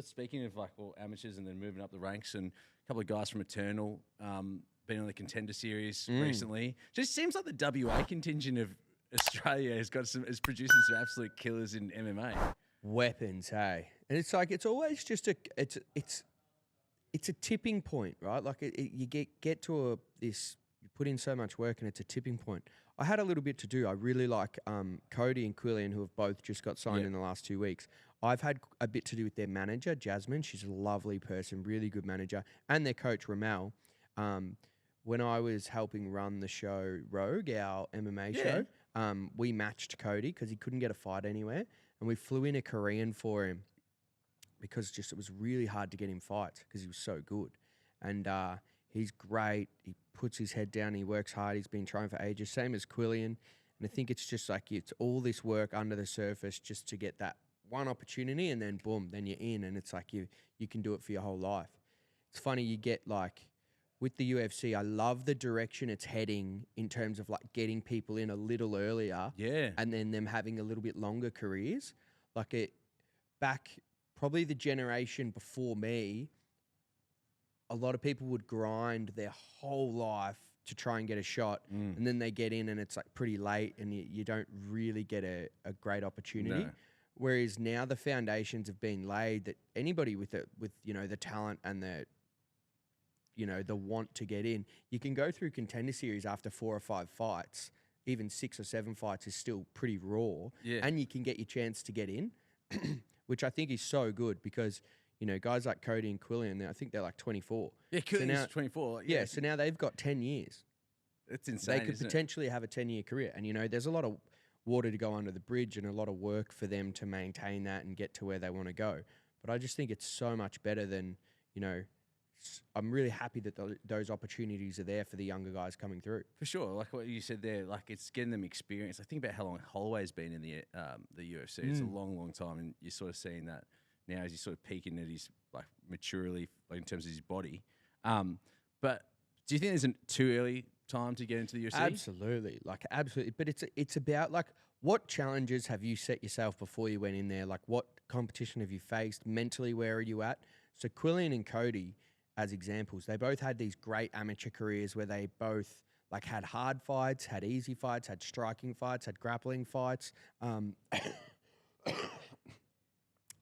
Speaking of amateurs and then moving up the ranks, and a couple of guys from Eternal been on the Contender Series recently. Just seems like the WA contingent of Australia is producing some absolute killers in MMA. Weapons, hey, and it's always just it's a tipping point, right? Like you get to you put in so much work and it's a tipping point. I had a little bit to do. I really like Cody and Quillian, who have both just got signed in the last 2 weeks. I've had a bit to do with their manager, Jasmine. She's a lovely person, really good manager, and their coach, Ramel. When I was helping run the show Rogue, our MMA show, we matched Cody because he couldn't get a fight anywhere, and we flew in a Korean for him because it was really hard to get him fights because he was so good. And he's great. He puts his head down. He works hard. He's been trying for ages. Same as Quillian. And I think it's just like it's all this work under the surface just to get that one opportunity, and then boom, then you're in, and it's like you can do it for your whole life. It's funny, you get with the UFC, I love the direction it's heading in terms of getting people in a little earlier, and then them having a little bit longer careers. Back probably the generation before me, a lot of people would grind their whole life to try and get a shot, and then they get in and it's pretty late, and you don't really get a great opportunity. No. Whereas now the foundations have been laid that anybody with the talent and the want to get in, you can go through Contender Series after 4 or 5 fights. Even 6 or 7 fights is still pretty raw, and you can get your chance to get in, which I think is so good because guys like Cody and Quillian, I think they're 24. Yeah, Quillian's 24. Yeah, so now they've got 10 years. It's insane. They could potentially have a 10-year career, and there's a lot of water to go under the bridge and a lot of work for them to maintain that and get to where they want to go. But I just think it's so much better than, I'm really happy that those opportunities are there for the younger guys coming through. For sure. Like what you said there, it's getting them experience. I think about how long Holloway's been in the UFC. It's a long, long time, and you're sort of seeing that now as he's sort of peaking at his maturely in terms of his body. But do you think there's a too early time to get into the UFC? Absolutely, absolutely. But it's about what challenges have you set yourself before you went in there? What competition have you faced mentally? Where are you at? So Quillian and Cody, as examples, they both had these great amateur careers where they both had hard fights, had easy fights, had striking fights, had grappling fights.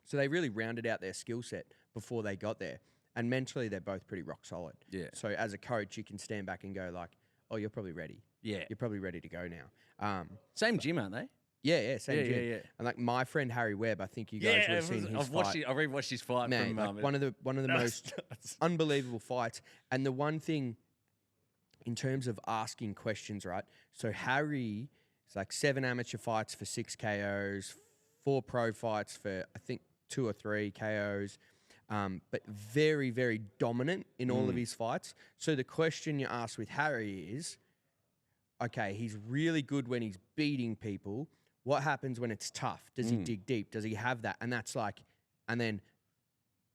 So they really rounded out their skill set before they got there. And mentally, they're both pretty rock solid. Yeah. So as a coach, you can stand back and go oh, you're probably ready. Yeah. You're probably ready to go now. Same gym, aren't they? Yeah, same gym. Yeah. And my friend Harry Webb, I think you guys would have seen his fight. I've rewatched his fight. Man, from, one of the most unbelievable fights. And the one thing, in terms of asking questions, right? So Harry is 7 amateur fights for 6 KOs, 4 pro fights for I think 2 or 3 KOs. But very, very dominant in all of his fights. So the question you ask with Harry is, okay, he's really good when he's beating people. What happens when it's tough? Does he dig deep? Does he have that? And that's and then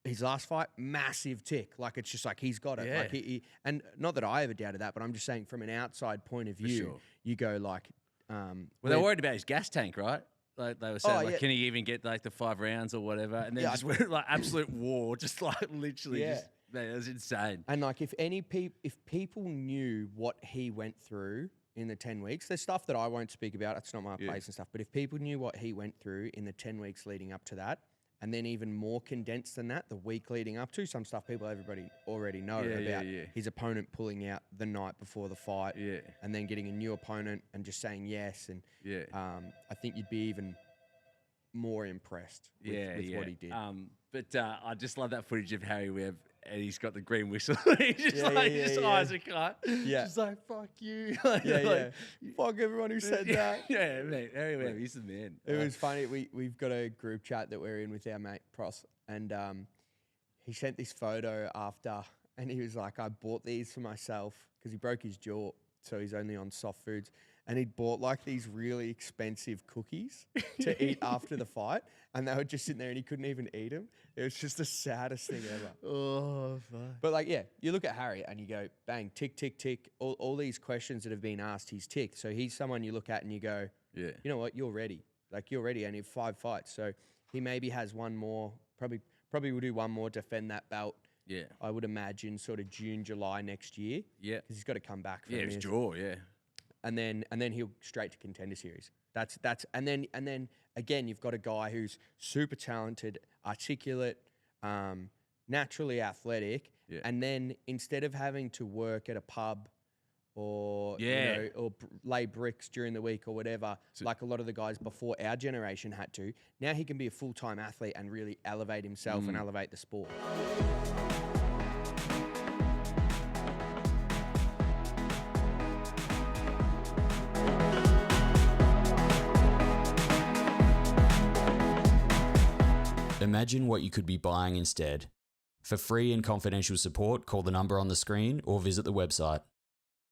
his last fight, massive tick. It's just he's got it. Yeah. And not that I ever doubted that, but I'm just saying from an outside point of view, you go well, they're worried about his gas tank, right? They were saying, can he even get the 5 rounds or whatever? And then just went absolute war, just literally, man, it was insane. And if people knew what he went through in the 10 weeks, there's stuff that I won't speak about. It's not my place and stuff. But if people knew what he went through in the 10 weeks leading up to that, and then even more condensed than that, the week leading up to, some stuff everybody already know about his opponent pulling out the night before the fight, and then getting a new opponent and just saying yes. And I think you'd be even more impressed with what he did. But I just love that footage of Harry Webb, and he's got the green whistle. He's just eyes a cut. Yeah. Just fuck you. Fuck everyone who said that. Yeah, man. Harry Webb, he's the man. It was funny. We've got a group chat that we're in with our mate Pros, and he sent this photo after, and he was like, I bought these for myself because he broke his jaw, so he's only on soft foods. And he'd bought these really expensive cookies to eat after the fight. And they were just sitting there and he couldn't even eat them. It was just the saddest thing ever. Oh, fuck. But you look at Harry and you go, bang, tick, tick, tick. All these questions that have been asked, he's ticked. So he's someone you look at and you go, you know what, you're ready. You're ready. And he have 5 fights. So he maybe has one more, Probably will do one more, defend that belt. Yeah. I would imagine sort of June, July next year. Yeah. Because he's got to come back from Yeah, it's this. draw, yeah. And then he'll straight to Contender Series. And then again, you've got a guy who's super talented, articulate, naturally athletic, and then instead of having to work at a pub or lay bricks during the week or whatever, like a lot of the guys before our generation had to, now he can be a full-time athlete and really elevate himself and elevate the sport. Imagine what you could be buying instead. For free and confidential support, call the number on the screen or visit the website.